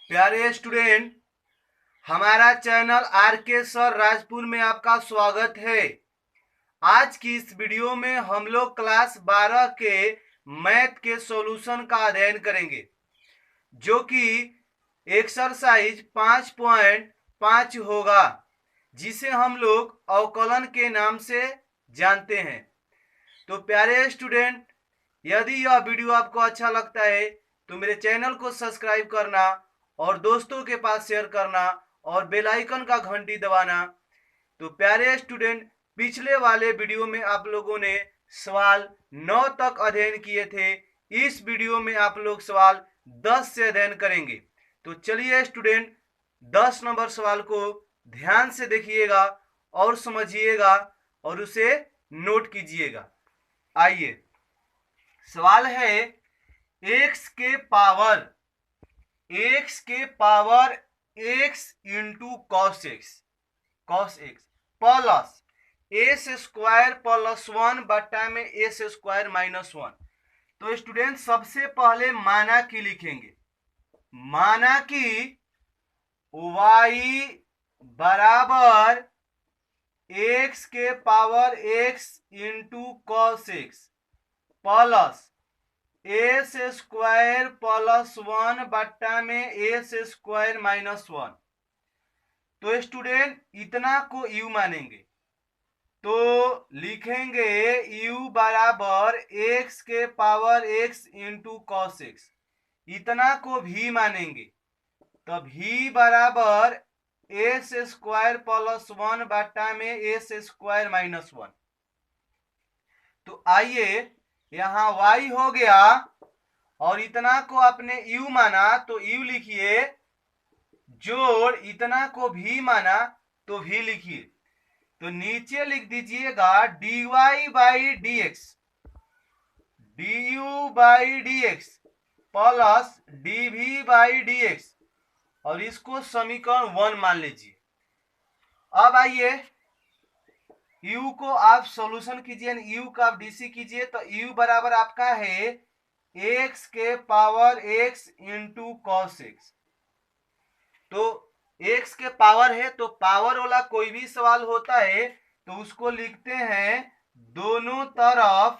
प्यारे स्टूडेंट, हमारा channel are के सर राजपुर में आपका स्वागत है। आज की इस वीडियो में हम लोग क्लास 12 के मैथ के सॉल्यूशन का अध्ययन करेंगे, जो कि एक्सरसाइज 5.5 होगा, जिसे हम लोग अवकलन के नाम से जानते हैं। तो प्यारे स्टूडेंट, यदि यह वीडियो आपको अच्छा लगता है तो मेरे चैनल को सब्सक्राइब करना और दोस्तों के पास शेयर करना और बेल आइकन का घंटी दबाना। तो प्यारे स्टूडेंट, पिछले वाले वीडियो में आप लोगों ने सवाल 9 तक अध्ययन किए थे। इस वीडियो में आप लोग सवाल 10 से अध्ययन करेंगे। तो चलिए स्टूडेंट, 10 नंबर सवाल को ध्यान से देखिएगा और समझिएगा और उसे नोट कीजिएगा। आइए, सवाल है x के power x into cos x plus S square plus 1 बटा में एस स्क्वायर माइनस 1। तो स्टूडेंट, सबसे पहले माना कि लिखेंगे, माना कि y बराबर x के power x into cos x plus S square plus 1 बट्टा में एस स्क्वायर माइनस 1। तो स्टूडेंट, इतना को u मानेंगे तो लिखेंगे u बराबर x के power x into cos x. इतना को v मानेंगे तो v बराबर एस स्क्वायर प्लस 1 बट्टा में एस स्क्वायर माइनस 1। तो आइए, यहां y हो गया और इतना को आपने u माना तो u लिखिए, जोड़ इतना को v माना तो v लिखिए। तो नीचे लिख दीजिएगा dy by D x, du by D x plus dv by D x, और इसको समीकरण 1 मान लीजिए। अब आइए, u को आप सॉल्यूशन कीजिए, u का आप डीसी कीजिए। तो u बराबर आपका है x के power x into cos x. तो x के पावर है तो पावर वाला कोई भी सवाल होता है तो उसको लिखते हैं दोनों तरफ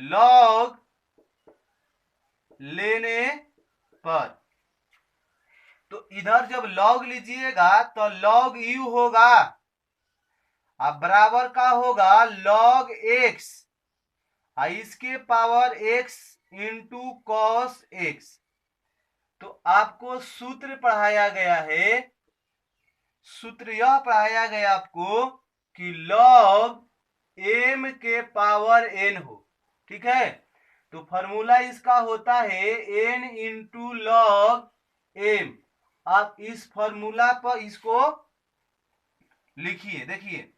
लॉग लेने पर। तो इधर जब लॉग लीजिएगा तो लॉग u होगा, अब बराबर का होगा लॉग x, इसके power x into cos x. तो आपको सूत्र पढ़ाया गया है, सूत्र यह पढ़ाया गया आपको कि लॉग m के पावर n हो। ठीक है, तो फॉर्मूला इसका होता है n इंटू लॉग m। आप इस फॉर्मूला पर इसको लिखिए, देखिए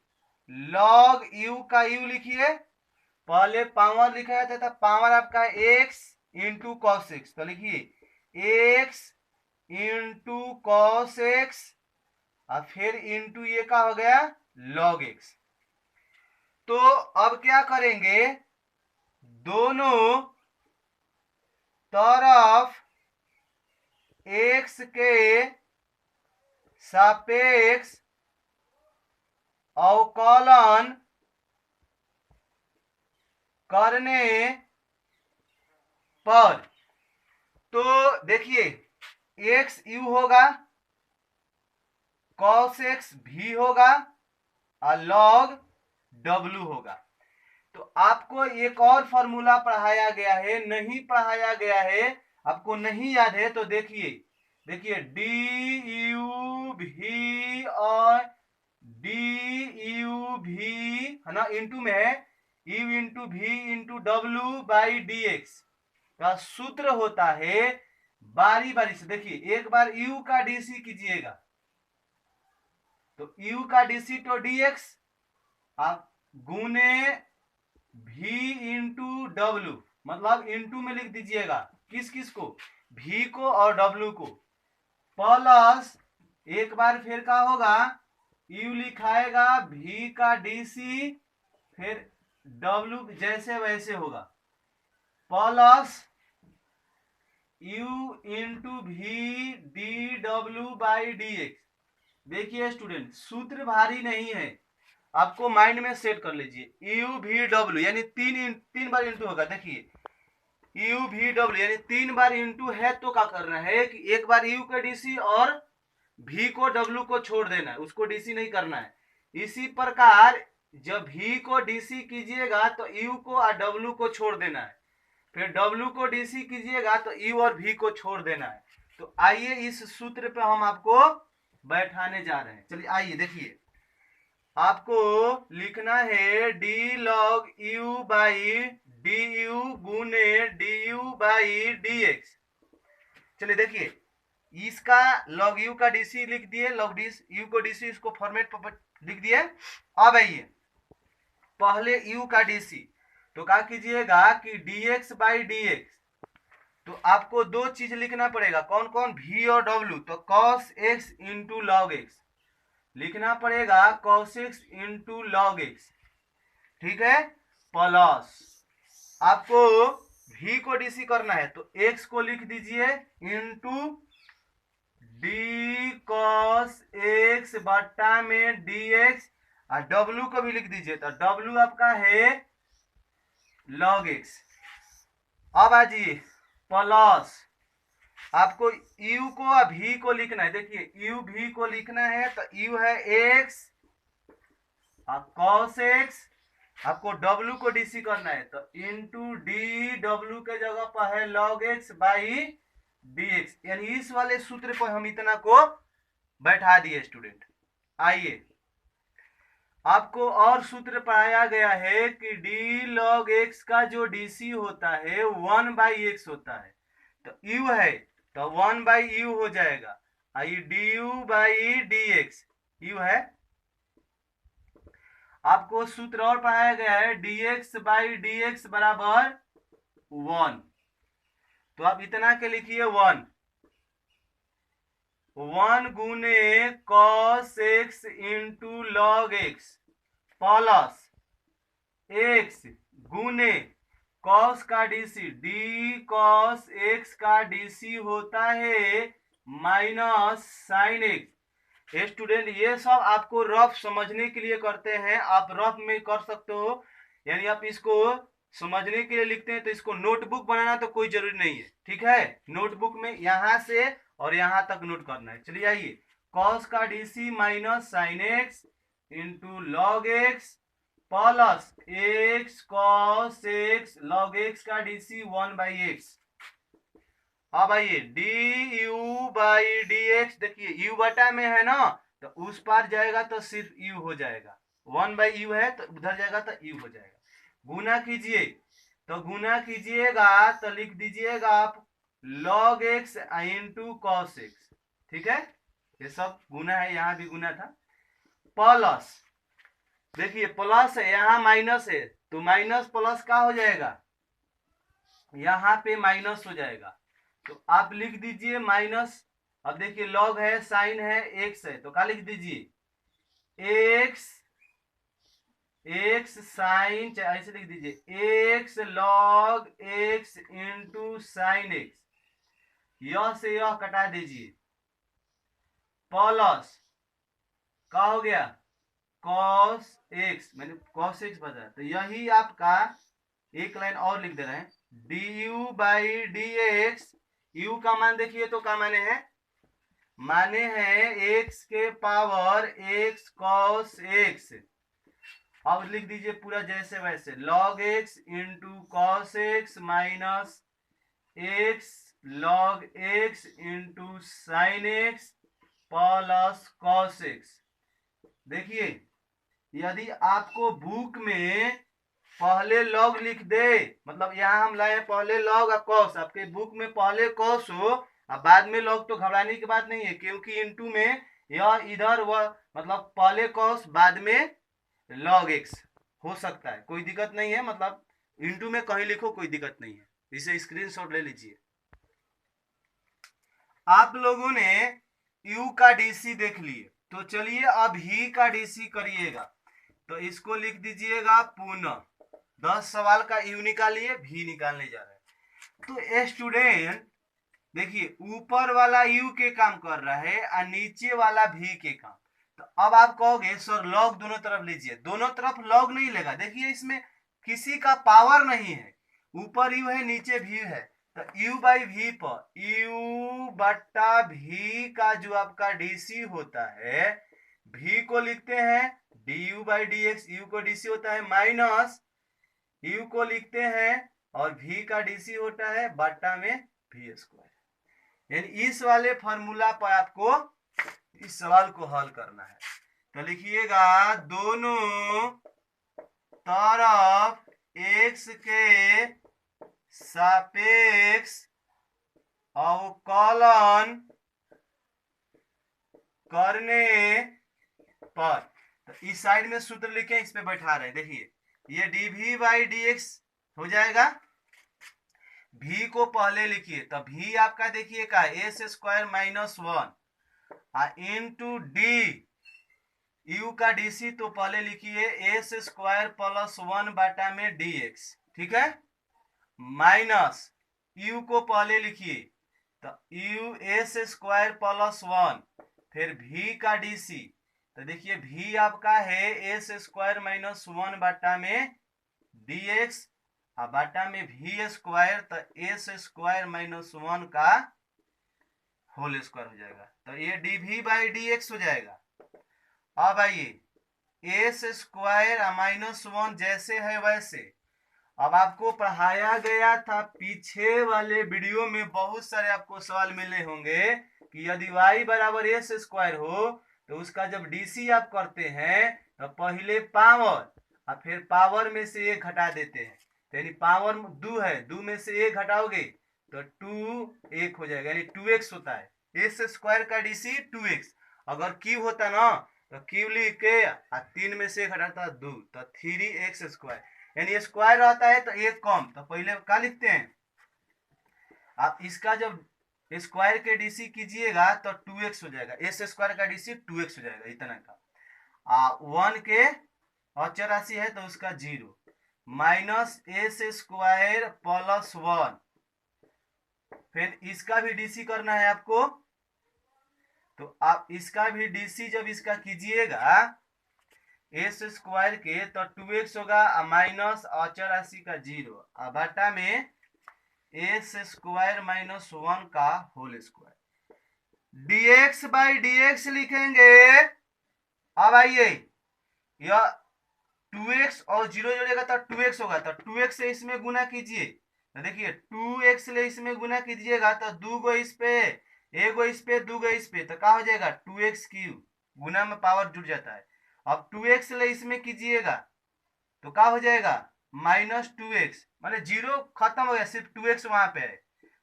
लॉग u का u लिखिए, पहले पावर लिखा जाता था, पावर आपका x इंटू कॉस एक्स। तो लिखिए x इंटू कॉस एक्स और फिर इंटू ये का हो गया लॉग एक्स। तो अब क्या करेंगे, दोनों तरफ x के सापेक्ष अवकलन करने पर, तो देखिए x u होगा, cos x v होगा और log w होगा। तो आपको एक और फॉर्मूला पढ़ाया गया है, नहीं पढ़ाया गया है, आपको नहीं याद है तो देखिए डी यू भी और डी यू भी है ना, इंटू में है यू इंटू भी into W by D x का सूत्र होता है। बारी बारी से देखिए, एक बार u का डीसी कीजिएगा तो u का डीसी तो dx, आप गुने v इंटू डब्ल्यू, मतलब इंटू में लिख दीजिएगा किस किस को, v को और w को, प्लस एक बार फिर का होगा u लिखाएगा v का डीसी, फिर w जैसे वैसे होगा, plus u into V D W by D x. देखिए स्टूडेंट, सूत्र भारी नहीं है, आपको माइंड में सेट कर लीजिए। यू वी डब्ल्यू यानी तीन बार इंटू होगा। देखिए यू वी डब्ल्यू यानी 3 बार इंटू है, तो क्या करना है कि एक बार यू का डीसी और भी को डब्ल्यू को छोड़ देना है, उसको डीसी नहीं करना है। इसी प्रकार जब भी को डीसी कीजिएगा तो यू को और डब्ल्यू को छोड़ देना है, फिर डब्ल्यू को डीसी कीजिएगा तो यू और भी को छोड़ देना है। तो आइए इस सूत्र पे हम आपको बैठाने जा रहे हैं। चलिए आइए देखिए, आपको लिखना है D log U by D U गुने D U by D X. चलिए देखिए, इसका लॉग यू का डीसी लिख दिए, लॉग डी यू को डीसी, इसको फॉर्मेट पर लिख दिए। अब आइए पहले यू का डीसी, तो क्या कीजिएगा कि dx बाई डी एक्स, तो आपको दो चीज लिखना पड़ेगा। कौन कौन? v और w। तो cos x into log x लिखना पड़ेगा, cos x into log x, ठीक है। प्लस आपको v को डीसी करना है, तो x को लिख दीजिए इंटू डी कॉस एक्स बट्टा में dx, और w को भी लिख दीजिए, तो w आपका है log x। अब आ जाइए प्लस आपको u को और v को लिखना है। देखिए u v को लिखना है, तो u है x और cos x, आपको w को डीसी करना है, तो इंटू डी डब्ल्यू के जगह पर है log x बाई dx। यानी इस वाले सूत्र पर हम इतना को बैठा दिए स्टूडेंट। आइए आपको और सूत्र पाया गया है कि डी लॉग एक्स का जो डीसी होता है 1 बाई एक्स होता है, तो यू है तो 1 बाई यू हो जाएगा, I D U by D x you है। आपको सूत्र और पढ़ाया गया है D x by D x बराबर 1, तो आप इतना के लिखिए 1 गुने cos x into log x plus x गुने कॉस का डीसी, डी कॉस एक्स का डीसी होता है माइनस साइन एक्स। स्टूडेंट ये सब आपको रफ समझने के लिए करते हैं, आप रफ में कर सकते हो, यानी आप इसको समझने के लिए लिखते हैं, तो इसको नोटबुक बनाना तो कोई जरूरी नहीं है, ठीक है। नोटबुक में यहां से और यहां तक नोट करना है। चलिए आइए, कॉस का DC minus sine x into log x plus x cos x log x का डीसी 1 बाई एक्स। अब आइए D U by D x, देखिए यू बटा में है ना, तो उस पार जाएगा तो सिर्फ यू हो जाएगा, 1 बाई यू है तो उधर जाएगा तो यू हो जाएगा। गुना कीजिए, तो गुना कीजिएगा तो लिख दीजिएगा आप log x into cos x, ठीक है। ये सब गुना है, यहां भी गुना था। प्लस देखिए प्लस है, यहां माइनस है, तो माइनस प्लस का हो जाएगा, यहां पे माइनस हो जाएगा, तो आप लिख दीजिए माइनस। अब देखिए लॉग है, साइन है, एक्स है, तो क्या लिख दीजिए एक्स एक्स साइन, ऐसे लिख दीजिए x log x into sine x, यह से यह कटा दीजिए, प्लस क्या हो गया कॉस एक्स, मैंने कॉस एक्स बताया, तो यही आपका एक लाइन और लिख दे रहे हैं D U by D x. You का मान देखिए तो क्या माने हैं, माने हैं एक्स के पावर एक्स कॉस एक्स। अब लिख दीजिए पूरा जैसे वैसे, log x into cos x minus x log x into sine x plus cos x. देखिए यदि आपको बुक में पहले लॉग लिख दे, मतलब यहाँ हम लाए पहले लॉग और कॉस, आपके बुक में पहले कॉस हो और बाद में लॉग, तो घबराने की बात नहीं है, क्योंकि इंटू में यह इधर वह, मतलब पहले कॉस बाद में log x हो सकता है, कोई दिक्कत नहीं है, मतलब इंटू में कहीं लिखो कोई दिक्कत नहीं है, इसे स्क्रीनशॉट ले लीजिए। आप लोगों ने u का डीसी देख लिए, तो चलिए अब ही का डीसी करिएगा, तो इसको लिख दीजिएगा पुनः 10 सवाल का u निकालिए, भी निकालने जा रहे हैं। तो स्टूडेंट देखिए ऊपर वाला u के काम कर रहा है और नीचे वाला v के काम। तो अब आप कहोगे सर लॉग दोनों तरफ लीजिए, दोनों तरफ लॉग नहीं लेगा। देखिए इसमें किसी का पावर नहीं है, ऊपर u है नीचे v है, तो u बाई v पर u बट्टा v का जो आपका dc होता है, v को लिखते हैं du बाई dx, u को dc होता है माइनस u को लिखते हैं और v का dc होता है बट्टा में v स्क्वायर। यानी इस वाले फॉर्मूला पर आपको इस सवाल को हल करना है। तो लिखिएगा दोनों तरफ x के सापेक्ष अवकलन करने पर, तो इस साइड में सूत्र लिखे, इस पे बैठा रहे। देखिए ये dv बाई dx हो जाएगा, v को पहले लिखिए, तो v आपका देखिए का S square minus 1 into D u का dc, तो पहले लिखिए एस स्क्वायर प्लस 1 बाटा में dx, ठीक है, माइनस u को पहले लिखिए, तो u एस स्क्वायर प्लस 1 फिर v का dc, तो देखिए v आपका है एस स्क्वायर माइनस 1 बाटा में dx बाटा में v स्क्वायर, तो एस स्क्वायर माइनस 1 का होल स्क्वायर हो जाएगा। तो ये dv बाई dx हो जाएगा। अब आइए एस स्क्वायर माइनस 1 जैसे है वैसे, अब आपको पढ़ाया गया था पीछे वाले वीडियो में, बहुत सारे आपको सवाल मिले होंगे कि यदि y बराबर एस स्क्वायर हो तो उसका जब dc आप करते हैं तो पहले पावर और फिर पावर में से एक घटा देते हैं, यानी पावर 2 है, 2 में से एक घटाओगे तो 2 1 हो जाएगा, यानी 2x होता है। एस स्क्वायर का dc 2x, अगर क्यू होता ना तो क्यू लिख के 3 में से एक घटाता 2, तो 3x स्क्वायर, यानी स्क्वायर रहता है तो एक कम, तो पहले क्या लिखते हैं आप, इसका जब स्क्वायर के डीसी कीजिएगा तो 2x हो जाएगा, एस स्क्वायर का डीसी 2x हो जाएगा इतना का। 1 के अचर राशि है तो उसका 0 माइनस एस स्क्वायर प्लस 1, फिर इसका भी डीसी करना है आपको, तो आप इसका भी डीसी जब इसका कीजिएगा एस स्क्वायर के तो 2x होगा माइनस अचर राशि का 0 बाटा में एस स्क्वायर माइनस 1 का whole square. dx by dx लिखेंगे। अब आइए यह 2x और 0 जोड़ेगा तो 2x होगा, तो 2x से इसमें गुना कीजिए, तो देखिए 2x ले इसमें गुना कीजिएगा तो 2 गो इस पे, एगो इस पे, 2 गो इस पे, तो क्या हो जाएगा 2x क्यूब, गुना में पावर जुड़ जाता है। अब 2x ले इसमें कीजिएगा तो क्या हो जाएगा माइनस 2x, मतलब 0 खत्म हो गया, सिर्फ 2x वहां पे है,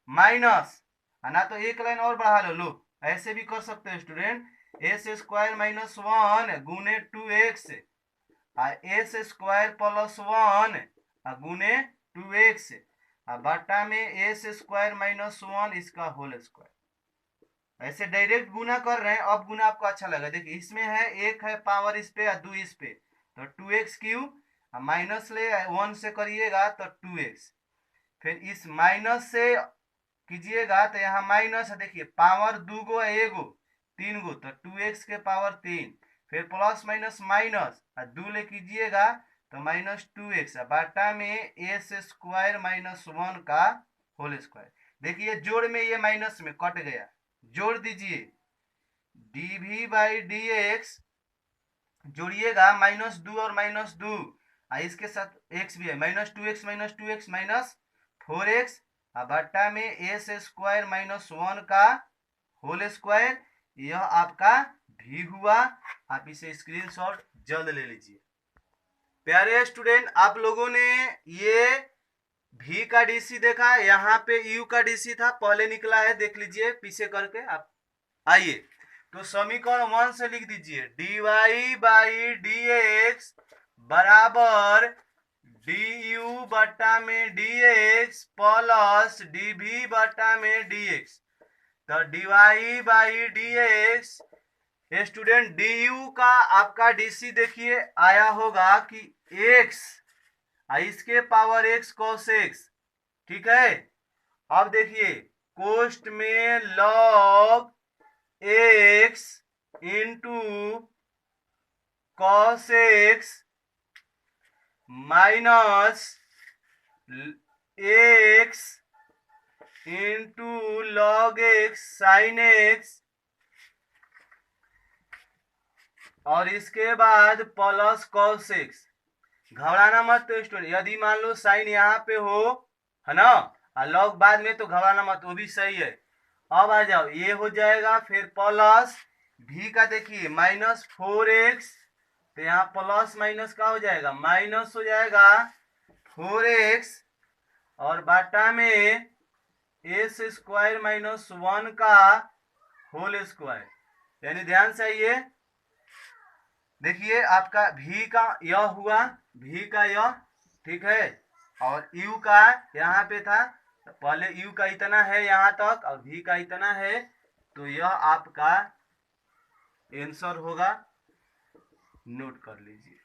माइनस ना तो एक लाइन और बढ़ा लो, ऐसे भी कर सकते हैं स्टूडेंट, एस स्क्वायर माइनस 1 गुने 2x एस स्क्वायर प्लस 1 गुने 2x बटा में एस स्क्वायर माइनस 1 इसका होल स्क्वायर। ऐसे डायरेक्ट गुना कर रहे हैं, अब गुना आपको अच्छा लगा, देखिए इसमें है एक है पावर इस पे 2 इस पे, तो 2x क्यूब माइनस ले 1 से करिएगा तो 2x, फिर इस माइनस से कीजिएगा तो यहाँ माइनस है, देखिए पावर 2 गो एगो 3 गो, तो 2x के पावर 3, फिर प्लस माइनस माइनस 2 ले कीजिएगा तो माइनस 2x बाटा में एस स्क्वायर माइनस 1 का होल स्क्वायर। देखिए जोड़ में ये माइनस में कट गया, जोड़ दीजिए dv बाई dx, जोड़िएगा माइनस 2 और माइनस 2 इसके साथ x भी है, माइनस 2x माइनस 4x बट्टा में एस स्क्वायर माइनस 1 का होल स्क्वायर। यह आपका भी हुआ, आप इसे स्क्रीनशॉट जल्द ले लीजिए। प्यारे स्टूडेंट, आप लोगों ने ये भी का डीसी देखा, यहाँ पे यू का डीसी था पहले निकला है, देख लीजिए पीछे करके आप। आइए तो समीकरण 1 से लिख दीजिए dy बाई dx बराबर du बटा में dx प्लस dv बटा में dx, तो dy by dx student du का आपका डीसी देखिए आया होगा कि x इसके पावर x cos x, ठीक है। अब देखिए कोष्ट में log x into cos x minus x into log x sin x और इसके बाद प्लस cos x। घबराना मत तो स्टूडेंट, यदि मान लो साइन यहाँ पे हो, है ना, और लॉग बाद में, तो घबराना मत, वो भी सही है। अब आ जाओ, ये हो जाएगा, फिर प्लस भी का देखिए -4x, तो यहाँ प्लस माइनस का हो जाएगा, माइनस हो जाएगा 4x और बाटा में एस स्क्वायर -1 का होल स्क्वायर। यानी ध्यान से आइए, देखिए आपका v का यह हुआ, v का यह, ठीक है, और u का यहाँ पे था, पहले u का इतना है यहाँ तक और v का इतना है, तो यह आपका आंसर होगा, नोट कर लीजिए।